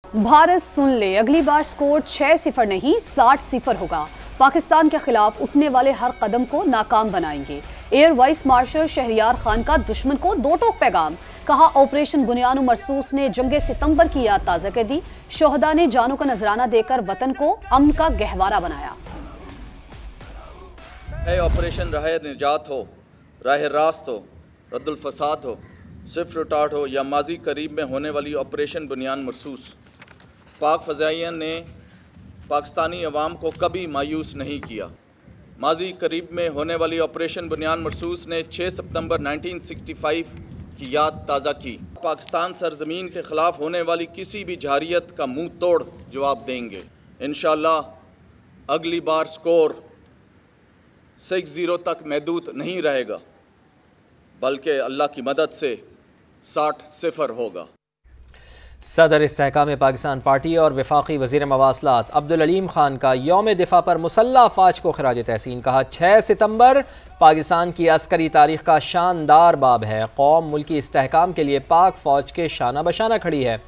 भारत सुन ले, अगली बार स्कोर 6-0 नहीं 60-0 होगा। पाकिस्तान के खिलाफ उठने वाले हर कदम को नाकाम बनाएंगे। Air vice marshal Shahryar Khan का दुश्मन को दो टोक पैगाम। कहा, ऑपरेशन बुनियान मरसूस ने जंगे सितंबर की याद ताज़ा कर दी। शोहदा ने जानों का नजराना देकर वतन को अमन का गहवारा बनाया। ऑपरेशन राह निजात हो, राह रास्त हो, रद्दुल फसाद हो, सिर्फ रुटाट हो या माजी करीब में होने वाली ऑपरेशन बुनियान मरसूस, पाक फ़ज़ाइया ने पाकिस्तानी अवाम को कभी मायूस नहीं किया। माजी करीब में होने वाली ऑपरेशन बुनियान मरसूस ने 6 सितंबर 1965 की याद ताज़ा की। पाकिस्तान सरजमीन के ख़िलाफ़ होने वाली किसी भी जहारियत का मुंह तोड़ जवाब देंगे। इंशाअल्लाह अगली बार स्कोर 6-0 तक महदूद नहीं रहेगा, बल्कि अल्लाह की मदद से 60-0 होगा। सदर इस्तेहकाम पाकिस्तान पार्टी और वफाकी वज़ीर मवासलात अब्दुल अलीम खान का यौम दिफा पर मुसल्लह अफ़वाज को खिराज तहसीन। कहा, 6 सितंबर पाकिस्तान की अस्करी तारीख़ का शानदार बाब है। कौम मुल्की इस्तेहकाम के लिए पाक फ़ौज के शाना बशाना खड़ी है।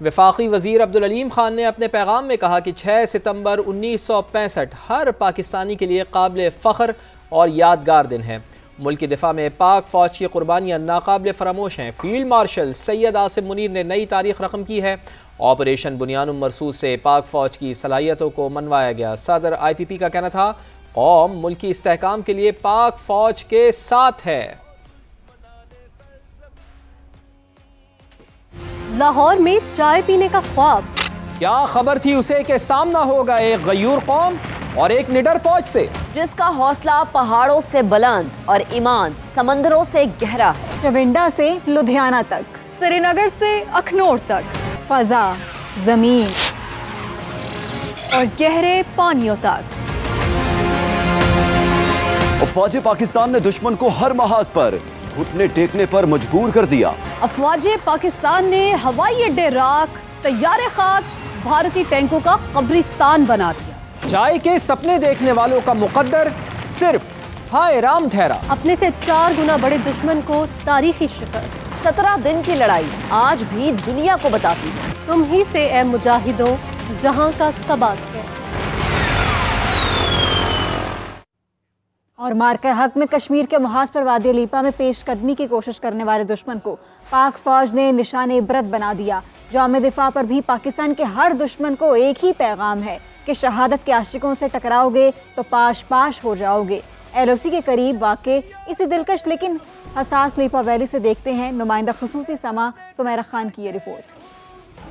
वफाकी वज़ीर अब्दुल अलीम खान ने अपने पैगाम में कहा कि 6 सितंबर 1965 हर पाकिस्तानी के लिए काबिल फ़ख्र और यादगार दिन है। मुल्क की दिफा में पाक फ़ौज की कुर्बानियाँ नाकाबिल फरामोश हैं। फील्ड मार्शल सैयद आसिम मुनीर ने नई तारीख रकम की है। ऑपरेशन बुनियान मरसूस से पाक फ़ौज की सलाहियतों को मनवाया गया। सदर IPP का कहना था, कौम मुल्की इस्तेहकाम के लिए पाक फ़ौज के साथ है। लाहौर में चाय पीने का ख्वाब, क्या खबर थी उसे कि सामना होगा एक गयूर कौम और एक निडर फौज से, जिसका हौसला पहाड़ों से बुलंद और ईमान समंदरों से गहरा है। चविंडा से लुधियाना तक, श्रीनगर से अखनौर तक, फजा, जमीन और गहरे पानियों तक। अफवाज पाकिस्तान ने दुश्मन को हर महाज पर घुटने टेकने पर मजबूर कर दिया। अफवाज पाकिस्तान ने हवाई अड्डे राख, तैयारे खाक, भारतीय टैंकों का कब्रिस्तान बना दिया। चाय के सपने देखने वालों का मुकद्दर सिर्फ हाय राम ठहरा। अपने से 4 गुना बड़े दुश्मन को तारीखी शिकस्त। 17 दिन की लड़ाई आज भी दुनिया को बताती है, तुम ही से ए मुजाहिदों जहां का सबात है। और मार्का हक में कश्मीर के मुहाज पर वादी लीपा में पेशकदमी की कोशिश करने वाले दुश्मन को पाक फौज ने निशान इबरत बना दिया। जाम दिफा पर भी पाकिस्तान के हर दुश्मन को एक ही पैगाम है कि शहादत के आशिकों से टकराओगे तो पाश पाश हो जाओगे। LOC के करीब वाक़े इसी दिलकश लेकिन हसास लीपा वैली से देखते हैं नुमाइंदा खुसूसी समा सुमेरा खान की ये रिपोर्ट।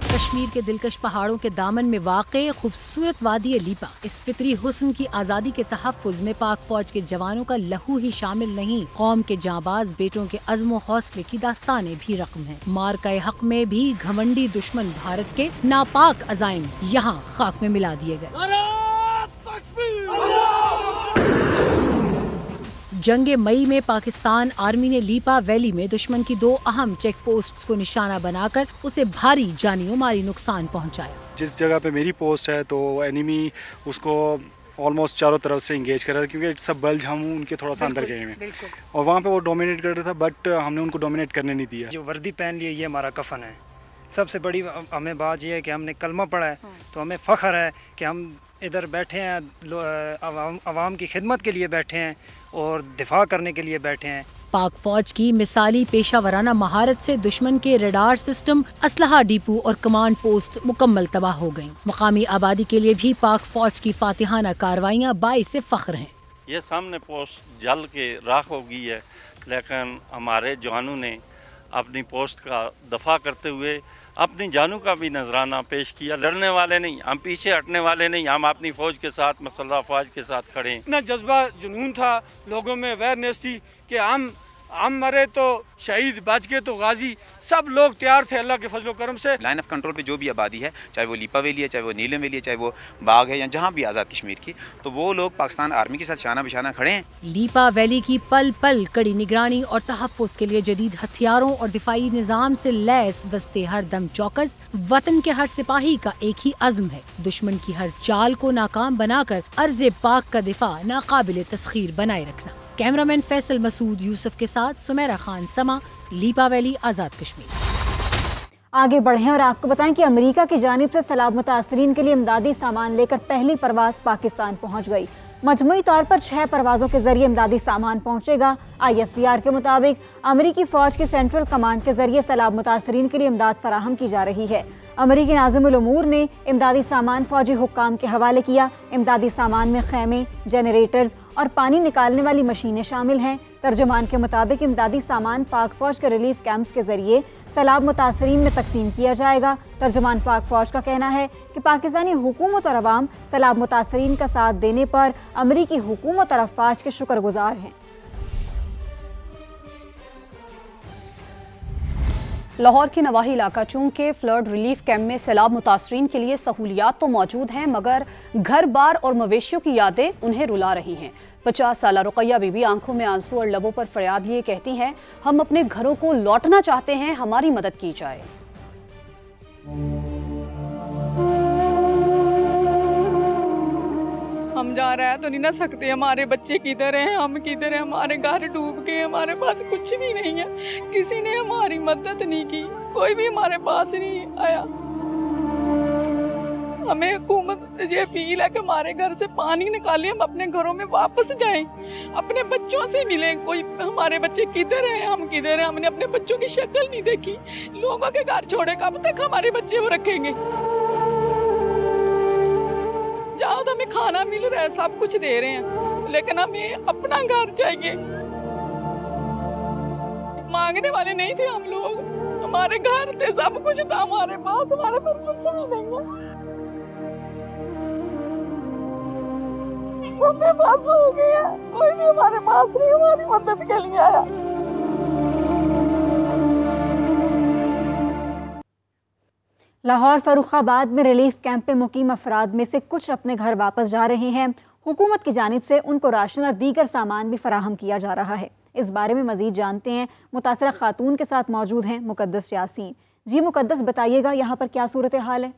कश्मीर के दिलकश पहाड़ों के दामन में वाक़े खूबसूरत वादी लीपा इस फितरी हुस्न की आज़ादी के तहफ़्फ़ुज़ में पाक फौज के जवानों का लहू ही शामिल नहीं, कौम के जांबाज बेटों के अज़्म हौसले की दास्तानें भी रकम है। मार्का हक में भी घमंडी दुश्मन भारत के नापाक अज़ाइम यहाँ खाक में मिला दिए गए। जंगे मई में पाकिस्तान आर्मी ने लीपा वैली में दुश्मन की 2 अहम चेक पोस्ट्स को निशाना बनाकर उसे भारी जानी और माली नुकसान पहुंचाया। जिस जगह पे मेरी पोस्ट है तो एनिमी उसको ऑलमोस्ट चारों तरफ से इंगेज कर रहा था, क्योंकि सब बल्ज हम उनके थोड़ा सा अंदर गए हैं और वहाँ पे वो डोमिनेट कर रहा था, बट हमने उनको डोमिनेट करने नहीं दिया। जो वर्दी पहन ली है ये हमारा कफन है। सबसे बड़ी हमें बात यह है कि हमने कलमा पढ़ा है, तो हमें फ़ख्र है कि हम इधर बैठे हैं, अवाम की खिदमत के लिए बैठे हैं और दिफा करने के लिए बैठे हैं। पाक फौज की मिसाली पेशा वराना महारत से दुश्मन के रडार सिस्टम, असलहा डिपो और कमांड पोस्ट मुकम्मल तबाह हो गयी। मकामी आबादी के लिए भी पाक फौज की फातिहाना कार्रवाइयाँ बाइस फ़ख्र हैं। ये सामने पोस्ट जल के राख हो गई है, लेकिन हमारे जवानों ने अपनी पोस्ट का दफा करते हुए अपनी जानों का भी नजराना पेश किया। लड़ने वाले नहीं, हम पीछे हटने वाले नहीं, हम अपनी फौज के साथ, मसल्लह फौज के साथ खड़े हैं। इतना जज्बा जुनून था, लोगों में अवेयरनेस थी कि हम मरे तो शहीद, बच गए तो गाजी, सब लोग तैयार थे अल्लाह के फजल करम से। लाइन ऑफ कंट्रोल पे जो भी आबादी है, चाहे वो लीपा वैली है, चाहे वो नीलम वैली है, चाहे वो बाग है या जहाँ भी आज़ाद कश्मीर की, तो वो लोग पाकिस्तान आर्मी के साथ शाना बिशाना खड़े हैं। लीपा वैली की पल पल कड़ी निगरानी और तहफ़्फ़ुज़ के लिए जदीद हथियारों और दिफाई निज़ाम से लैस दस्ते हर दम चौकस। वतन के हर सिपाही का एक ही अज़्म है, दुश्मन की हर चाल को नाकाम बनाकर अर्ज़ पाक का दिफा नाकाबिल तस्खीर बनाए रखना। कैमरामैन फैसल मसूद यूसुफ के साथ सुमेरा खान समा, लीपा वैली, आज़ाद कश्मीर। आगे बढ़ें और आपको बताएं कि अमेरिका की जानिब से सैलाब मुतासरीन के लिए इमदादी सामान लेकर पहली परवाज़ पाकिस्तान पहुँच गई। मजमूई तौर पर 6 परवाज़ों के जरिए इमदादी सामान पहुँचेगा। ISBR के मुताबिक अमेरिकी फ़ौज के सेंट्रल कमांड के जरिए सैलाब मुतासरीन के लिए इमदाद फराहम की जा रही है। अमेरिकी नाज़िमुल उमूर ने इमदादी सामान फ़ौजी हुक्काम के हवाले किया। इमदादी सामान में खैमे, जनरेटर्स और पानी निकालने वाली मशीनें शामिल हैं। तर्जुमान के मुताबिक इमदादी सामान पाक फ़ौज के रिलीफ कैंप्स के जरिए सैलाब मुतासरीन में तकसीम किया जाएगा। तर्जुमान पाक फ़ौज का कहना है कि पाकिस्तानी हुकूमत और अवाम सैलाब मुतासरीन का साथ देने पर अमेरिकी हुकूमत और अफवाज के शुक्रगुजार हैं। लाहौर के नवाही इलाका चूंकि के फ्लड रिलीफ कैंप में सैलाब मुतासरीन के लिए सहूलियात तो मौजूद हैं, मगर घर बार और मवेशियों की यादें उन्हें रुला रही हैं। 50 साल रुकैया बीबी आंखों में आंसू और लबों पर फरियाद लिए कहती हैं, हम अपने घरों को लौटना चाहते हैं, हमारी मदद की जाए। हम जा रहे हैं तो नहीं ना सकते, हमारे बच्चे किधर हैं, हम किधर हैं, हमारे घर डूब गए, हमारे पास कुछ भी नहीं है, किसी ने हमारी मदद नहीं की, कोई भी हमारे पास नहीं आया। हमें हुकूमत से ये अपील है कि हमारे घर से पानी निकालें, हम अपने घरों में वापस जाएं, अपने बच्चों से मिलें। कोई हमारे बच्चे किधर हैं, हम किधर हैं, हमने अपने बच्चों की शक्ल नहीं देखी। लोगों के घर छोड़े कब तक हमारे बच्चे वो रखेंगे। जाओ तो हमें खाना मिल रहा है, सब कुछ दे रहे हैं, लेकिन हमें अपना घर चाहिए। मांगने वाले नहीं थे हम लोग, हमारे घर थे, सब कुछ था हमारे पास, हमारे पास कुछ भी नहीं है। हमें पास हो गया, कोई भी हमारे पास नहीं हमारी मदद के लिए आया। लाहौर फर्रुखाबाद में रिलीफ कैंप में मुकीम अफराद में से कुछ अपने घर वापस जा रहे हैं। हुकूमत की जानिब से उनको राशन और दीगर सामान भी फराहम किया जा रहा है। इस बारे में मजीद जानते हैं, मुतासरा खातून के साथ मौजूद हैं मुकद्दस यासीन। जी मुकद्दस, बताइएगा यहाँ पर क्या सूरत हाल है?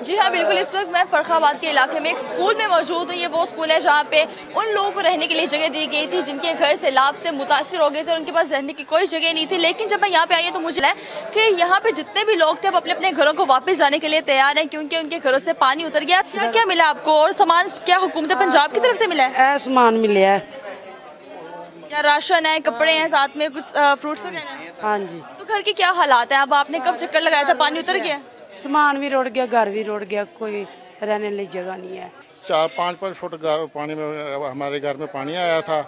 जी हाँ बिल्कुल, इस वक्त मैं फर्रुखाबाद के इलाके में एक स्कूल में मौजूद हूँ। ये वो स्कूल है जहाँ पे उन लोगों को रहने के लिए जगह दी गई थी जिनके घर सैलाब से मुतासिर हो गए थे, उनके पास रहने की कोई जगह नहीं थी। लेकिन जब मैं यहाँ पे आई हूँ तो मुझे लगा कि यहाँ पे जितने भी लोग थे अब अपने अपने घरों को वापस जाने के लिए तैयार हैं, क्योंकि उनके घरों से पानी उतर गया। क्या क्या मिला आपको और सामान क्या हुकूमत पंजाब की तरफ से मिला है? सामान मिला है, क्या राशन है, कपड़े हैं, साथ में कुछ फ्रूट्स वगैरह? हाँ जी। तो घर की क्या हालात है? अब आपने कब चक्कर लगाया था, पानी उतर गया? सामान भी रुड़ गया, घर भी रुड़ गया, कोई रहने लिए जगह नहीं है। 4-5 फुट पानी में हमारे घर में पानी आया था,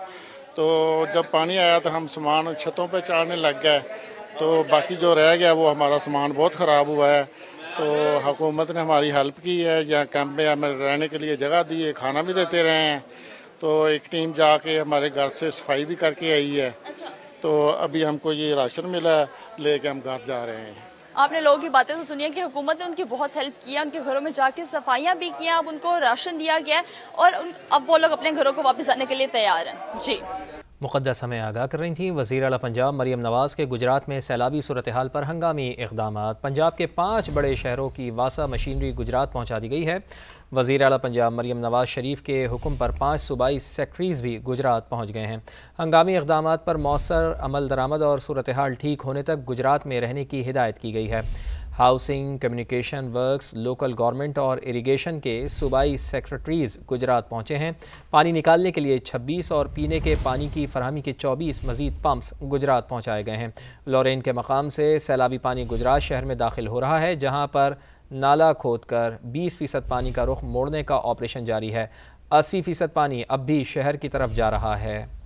तो जब पानी आया तो हम सामान छतों पे चाड़ने लग गए, तो बाकी जो रह गया वो हमारा सामान बहुत ख़राब हुआ है। तो हुकूमत ने हमारी हेल्प की है, यहाँ कैंप में हमें रहने के लिए जगह दी है, खाना भी देते रहे हैं। तो एक टीम जाके हमारे घर से सफाई भी करके आई है। तो अभी हमको ये राशन मिला है, लेके हम घर जा रहे हैं। आपने लोगों की बातें तो सुनिए कि हुकूमत ने उनकी बहुत हेल्प की है, उनके घरों में जाके सफाइयाँ भी की हैं, अब उनको राशन दिया गया है और अब वो लोग अपने घरों को वापस आने के लिए तैयार हैं। जी मुक़द्दस हमें आगाह कर रही थी। वज़ीर आला पंजाब मरियम नवाज़ के गुजरात में सैलाबी सूरत हाल पर हंगामी इक़दामात। पंजाब के 5 बड़े शहरों की वासा मशीनरी गुजरात पहुँचा दी गई है। वज़ीर आला पंजाब मरियम नवाज़ शरीफ के हुक्म पर 5 सूबाई सेक्रेटरीज़ भी गुजरात पहुँच गए हैं। हंगामी इक़दामात पर मौसर अमल दरामद और सूरत हाल ठीक होने तक गुजरात में रहने की हिदायत की गई है। Housing, communication works, local government और इरिगेशन के सूबाई सेक्रेटरीज़ गुजरात पहुँचे हैं। पानी निकालने के लिए 26 और पीने के पानी की फरहमी के 24 मज़ीद पम्प्स गुजरात पहुँचाए गए हैं। लॉरेन के मकाम से सैलाबी पानी गुजरात शहर में दाखिल हो रहा है, जहाँ पर नाला खोदकर 20% पानी का रुख मोड़ने का ऑपरेशन जारी है। 80% पानी अब भी शहर की तरफ जा रहा है।